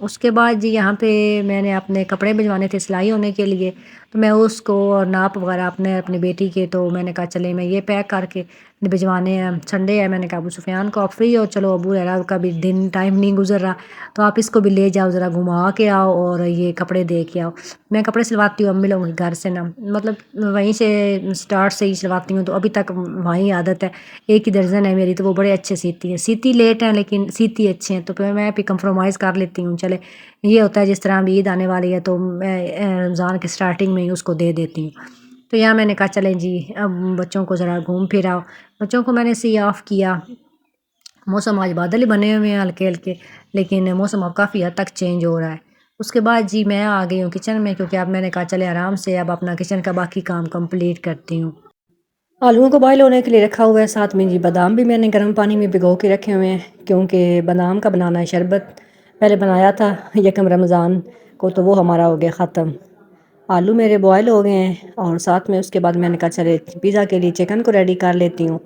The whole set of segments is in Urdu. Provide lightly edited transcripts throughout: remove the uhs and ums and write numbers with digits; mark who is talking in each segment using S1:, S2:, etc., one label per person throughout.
S1: اس کے بعد جی یہاں پہ میں نے اپنے کپڑے بھجوانے تھے سلائی ہونے کے لیے، تو میں اس کو اور ناپ وغیرہ اپنی بیٹی کے، تو میں نے کہا چلے میں یہ پیک کر کے بھجوانے ہیں، سنڈے ہے، میں نے کہا ابو سفیان کو آپ فری ہو، چلو ابو ریرا کا بھی دن ٹائم نہیں گزر رہا، تو آپ اس کو بھی لے جاؤ ذرا گھما کے آؤ اور یہ کپڑے دے کے آؤ۔ میں کپڑے سلواتی ہوں امی لوگوں کے گھر سے نا، مطلب وہیں سے سٹارٹ سے ہی سلواتی ہوں، تو ابھی تک وہیں عادت ہے۔ ایک ہی درزن ہے میری، تو وہ بڑے اچھے سیتی ہیں، سیتی لیٹ ہیں لیکن سیتی اچھے ہیں، تو پھر میں بھی کمپرومائز کر لیتی ہوں۔ چلے یہ ہوتا ہے جس طرح اب عید آنے والی ہے تو میں رمضان کے سٹارٹنگ میں ہی اس کو دے دیتی ہوں۔ تو یہاں میں نے کہا چلیں جی اب بچوں کو ذرا گھوم پھر آؤ، بچوں کو میں نے سی آف کیا۔ موسم آج بادل ہی بنے ہوئے ہیں ہلکے ہلکے، لیکن موسم اب کافی حد تک چینج ہو رہا ہے۔ اس کے بعد جی میں آ گئی ہوں کچن میں، کیونکہ اب میں نے کہا چلے آرام سے اب اپنا کچن کا باقی کام کمپلیٹ کرتی ہوں۔ آلوؤں کو بوائل ہونے کے لیے رکھا ہوا ہے، ساتھ میں جی بادام بھی میں نے گرم پانی میں بھگو کے رکھے ہوئے ہیں، کیونکہ بادام کا بنانا ہے شربت، پہلے بنایا تھا یکم رمضان کو تو وہ ہمارا ہو گیا ختم۔ آلو میرے بوائل ہو گئے ہیں، اور ساتھ میں اس کے بعد میں نے کہا چلے پیزا کے لیے چکن کو ریڈی کر لیتی ہوں۔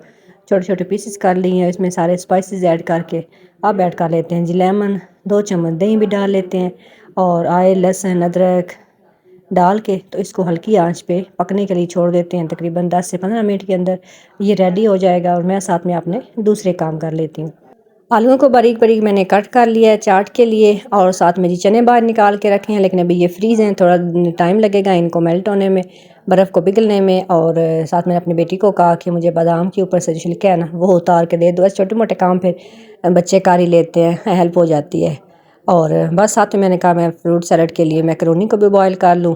S1: چھوٹے چھوٹے پیسز کر لی ہیں، اس میں سارے اسپائسز ایڈ کر کے اب ایڈ کر لیتے ہیں جی لیمن، 2 چمچ دہی بھی ڈال لیتے ہیں، اور آئل لہسن ادرک ڈال کے تو اس کو ہلکی آنچ پہ پکنے کے لیے چھوڑ دیتے ہیں، تقریباً 10 سے 15 منٹ کے اندر یہ ریڈی ہو جائے گا، اور میں ساتھ میں اپنے دوسرے کام کر لیتی ہوں۔ آلوؤں کو باریک باریک میں نے کٹ کر لیا ہے چاٹ کے لیے، اور ساتھ میں جی چنے باہر نکال کے رکھے ہیں، لیکن ابھی یہ فریز ہیں، تھوڑا ٹائم لگے گا ان کو میلٹ ہونے میں، برف کو پگھلنے میں۔ اور ساتھ میں اپنی بیٹی کو کہا کہ مجھے بادام کے اوپر سے جو چھلکے ہے نا وہ اتار کے دے دو، چھوٹے موٹے کام پھر بچے کر ہی لیتے ہیں، ہیلپ ہو جاتی ہے۔ اور بس ساتھ میں نے کہا میں فروٹ سیلڈ کے لیے میکرونی کو بھی بوائل کر لوں،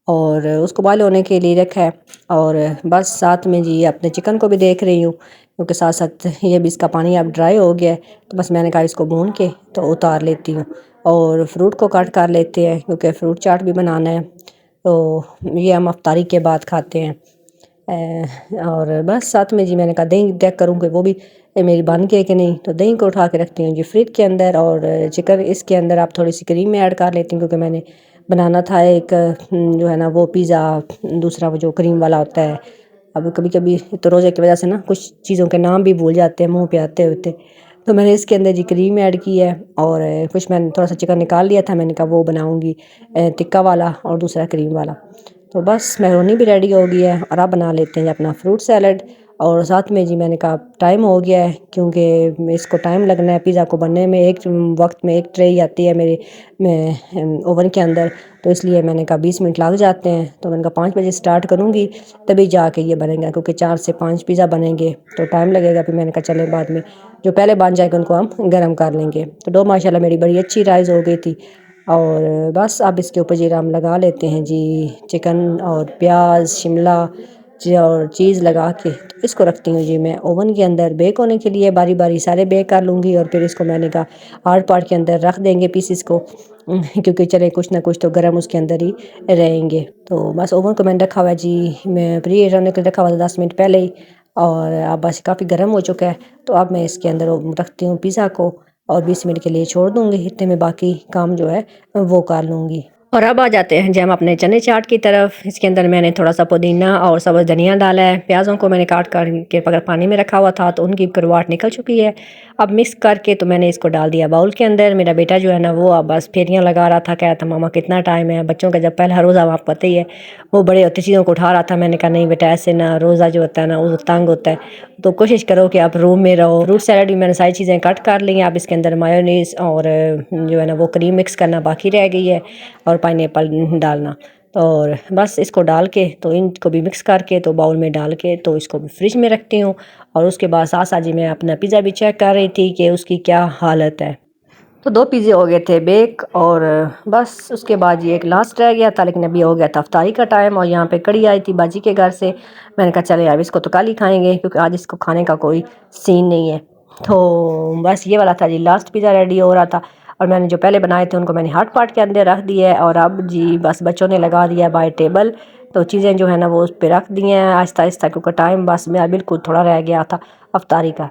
S1: اور اس کو بوائل ہونے کے لیے رکھا ہے، اور بس ساتھ میں جی اپنے چکن کو بھی دیکھ رہی ہوں، کیونکہ ساتھ ساتھ یہ بھی اس کا پانی اب ڈرائی ہو گیا ہے، تو بس میں نے کہا اس کو بھون کے تو اتار لیتی ہوں، اور فروٹ کو کٹ کر لیتے ہیں کیونکہ فروٹ چاٹ بھی بنانا ہے، تو یہ ہم افطاری کے بعد کھاتے ہیں۔ اور بس ساتھ میں جی میں نے کہا دہی چیک کروں کہ وہ بھی میری بن کے کہ نہیں، تو دہی کو اٹھا کے رکھتی ہوں جی فریج کے اندر، اور چکن اس کے اندر آپ تھوڑی سی کریم میں ایڈ کر لیتی ہوں، کیونکہ میں نے بنانا تھا ایک جو ہے نا وہ پیزا، دوسرا وہ جو کریم والا ہوتا ہے۔ اب کبھی کبھی تو روزے کی وجہ سے نا کچھ چیزوں کے نام بھی بھول جاتے ہیں منہ پہ آتے ہوتے، تو میں نے اس کے اندر جی کریم ایڈ کی ہے، اور کچھ میں نے تھوڑا سا چکن نکال لیا تھا، میں نے کہا وہ بناؤں گی ٹکا والا اور دوسرا کریم والا۔ تو بس میکرونی بھی ریڈی ہو گئی ہے، اور اب بنا لیتے ہیں اپنا فروٹ سیلڈ۔ اور ساتھ میں جی میں نے کہا ٹائم ہو گیا ہے، کیونکہ اس کو ٹائم لگنا ہے پیزا کو بننے میں، ایک وقت میں ایک ٹرے آتی ہے میرے اوون کے اندر، تو اس لیے میں نے کہا 20 منٹ لگ جاتے ہیں، تو میں نے کہا 5 بجے سٹارٹ کروں گی تبھی جا کے یہ بنے گا، کیونکہ 4 سے 5 پیزا بنیں گے تو ٹائم لگے گا، پھر میں نے کہا چلے بعد میں جو پہلے بن جائے گا ان کو ہم گرم کر لیں گے۔ تو ڈو ماشاءاللہ میری بڑی اچھی رائز ہو گئی تھی، اور بس اب اس کے اوپر جی ہم لگا لیتے ہیں جی چکن اور پیاز شملہ اور چیز لگا کے، تو اس کو رکھتی ہوں جی میں اوون کے اندر بیک ہونے کے لیے، باری باری سارے بیک کر لوں گی، اور پھر اس کو میں نے کہا ہارڈ پارٹ کے اندر رکھ دیں گے پیسز کو، کیونکہ چلے کچھ نہ کچھ تو گرم اس کے اندر ہی رہیں گے۔ تو بس اوون کو میں نے رکھا ہوا ہے جی، میں پری ہیٹ ہونے کے رکھا ہوا تھا 10 منٹ پہلے ہی، اور اب بس کافی گرم ہو چکا ہے، تو اب میں اس کے اندر رکھتی ہوں پیزا کو، اور 20 منٹ کے لیے چھوڑ دوں گی، اتنے میں باقی کام جو ہے وہ کر لوں گی۔ اور اب آ جاتے ہیں جی ہم اپنے چنے چاٹ کی طرف۔ اس کے اندر میں نے تھوڑا سا پودینہ اور سبز دھنیا ڈالا ہے، پیازوں کو میں نے کاٹ کر کے اگر پانی میں رکھا ہوا تھا تو ان کی کرواہٹ نکل چکی ہے، اب مکس کر کے تو میں نے اس کو ڈال دیا باؤل کے اندر۔ میرا بیٹا جو ہے نا وہ اب بس پھیریاں لگا رہا تھا، کہہ رہا تھا ماما کتنا ٹائم ہے، بچوں کا جب پہلا روزہ آپ کو پتہ ہی ہے وہ بڑے ہوتے چیزوں کو اٹھا رہا تھا، میں نے کہا نہیں بیٹا ایسے نہ، روزہ جو ہوتا ہے نا وہ تنگ ہوتا ہے، تو کوشش کرو کہ آپ روم میں رہو۔ فروٹ سیلڈ بھی میں نے ساری چیزیں کٹ کر لی ہیں، اب اس کے اندر مایونیز اور جو ہے نا وہ کریم مکس کرنا باقی رہ گئی ہے، اور پائن ایپل ڈالنا، اور بس اس کو ڈال کے تو ان کو بھی مکس کر کے تو باؤل میں ڈال کے تو اس کو بھی فریج میں رکھتی ہوں، اور اس کے بعد ساتھ ساتھ جی میں اپنا پیزا بھی چیک کر رہی تھی کہ اس کی کیا حالت ہے۔ تو 2 پیزے ہو گئے تھے بیک، اور بس اس کے بعد یہ ایک لاسٹ رہ گیا تھا، لیکن ابھی ہو گیا تھا افطاری کا ٹائم، اور یہاں پہ کڑی آئی تھی باجی کے گھر سے، میں نے کہا چلے اب اس کو تو کل ہی کھائیں گے، کیونکہ آج اس کو کھانے کا کوئی سین نہیں ہے۔ تو بس یہ والا تھا جی لاسٹ پیزا ریڈی ہو رہا تھا، اور میں نے جو پہلے بنائے تھے ان کو میں نے ہاٹ پاٹ کے اندر رکھ دیا ہے، اور اب جی بس بچوں نے لگا دیا ہے بائی ٹیبل، تو چیزیں جو ہے نا وہ اس پہ رکھ دی ہیں آہستہ آہستہ، کیونکہ ٹائم بس میرا بالکل تھوڑا رہ گیا تھا افطاری کا۔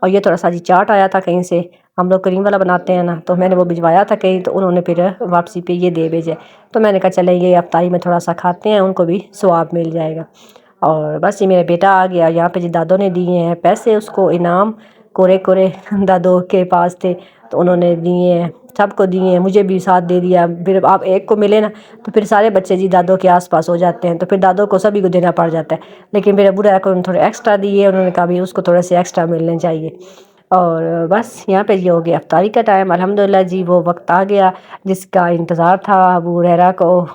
S1: اور یہ تھوڑا سا جی چاٹ آیا تھا کہیں سے، ہم لوگ کریم والا بناتے ہیں نا، تو میں نے وہ بھجوایا تھا کہیں، تو انہوں نے پھر واپسی پہ یہ دے بھیجے، تو میں نے کہا چلیں یہ افطاری میں تھوڑا سا کھاتے ہیں، ان کو بھی ثواب مل جائے گا۔ اور بس یہ میرا بیٹا آ گیا، یہاں پہ جی دادوں نے دیے ہیں پیسے اس کو انعام، کوڑے کوڑے دادوں کے پاس تھے تو انہوں نے دیے ہیں، سب کو دیے ہیں، مجھے بھی ساتھ دے دیا۔ پھر آپ ایک کو ملے نا تو پھر سارے بچے جی دادوں کے آس پاس ہو جاتے ہیں، تو پھر دادوں کو سبھی کو دینا پڑ جاتا ہے۔ لیکن میرے ابو کو تھوڑے ایکسٹرا دیے، انہوں نے کہا بھی اس کو تھوڑے سے ایکسٹرا ملنے چاہیے۔ اور بس یہاں پہ یہ ہو گیا افطاری کا ٹائم۔ الحمدللہ جی وہ وقت آ گیا جس کا انتظار تھا ابو ہریرہ کو،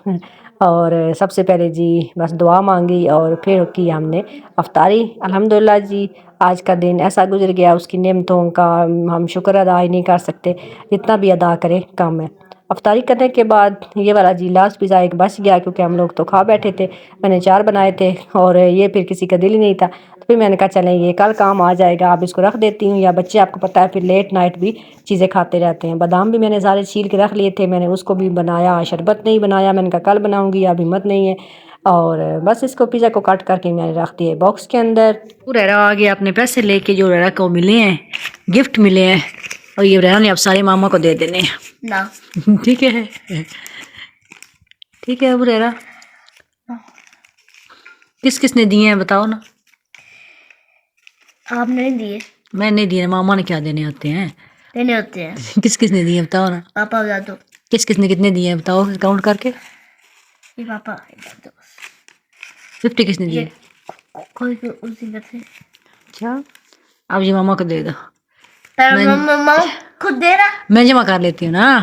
S1: اور سب سے پہلے جی بس دعا مانگی اور پھر کی ہم نے افطاری۔ الحمدللہ جی آج کا دن ایسا گزر گیا، اس کی نعمتوں کا ہم شکر ادا ہی نہیں کر سکتے، جتنا بھی ادا کرے کم ہے۔ افطاری کرنے کے بعد یہ والا جی لاسٹ پیزا ایک بچ گیا، کیونکہ ہم لوگ تو کھا بیٹھے تھے، میں نے 4 بنائے تھے اور یہ پھر کسی کا دل ہی نہیں تھا، تو پھر میں نے کہا چلیں یہ کل کام آ جائے گا، اب اس کو رکھ دیتی ہوں۔ یا بچے آپ کو پتہ ہے پھر لیٹ نائٹ بھی چیزیں کھاتے رہتے ہیں۔ بادام بھی میں نے سارے چھیل کے رکھ لیے تھے، میں نے اس کو بھی بنایا، شربت نہیں بنایا، میں نے کہا کل بناؤں گی، اب ہمت نہیں ہے۔ اور بس اس کو پیزا کو کٹ کر کے میں نے رکھ دیا باکس کے اندر۔ ہریرہ آ گیا اپنے پیسے لے کے جو ہریرہ کو ملے ہیں، گفٹ ملے ہیں، اور یہ ہریرہ نے اب سارے ماما کو دے دینے ہیں نا۔ ٹھیک ہے ٹھیک ہے ہریرہ، کس کس نے دیے ہیں بتاؤ نا؟
S2: آپ نے نہیں دیے؟
S1: میں نہیں دیے، ماما نے کیا دینے ہوتے ہیں؟
S2: دینے ہوتے ہیں۔
S1: کس کس نے دیے بتاؤ نا؟
S2: پاپا بتا دو۔
S1: کس کس نے کتنے دیے ہیں بتاؤ کاؤنٹ کر کے؟
S2: یہ پاپا
S1: 50 کس نے دیے؟
S2: کوئی اسی کا تھے۔
S1: اچھا اب یہ ماما کو دے دو،
S2: ماما خود دے رہا،
S1: میں جمع کر لیتی ہوں نا۔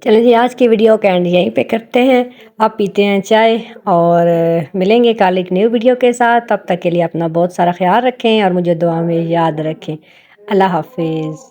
S1: چلیں جی آج کی ویڈیو کا اینڈ یہیں پہ کرتے ہیں، آپ پیتے ہیں چائے، اور ملیں گے کل ایک نیو ویڈیو کے ساتھ۔ تب تک کے لیے اپنا بہت سارا خیال رکھیں اور مجھے دعا میں یاد رکھیں۔ اللہ حافظ۔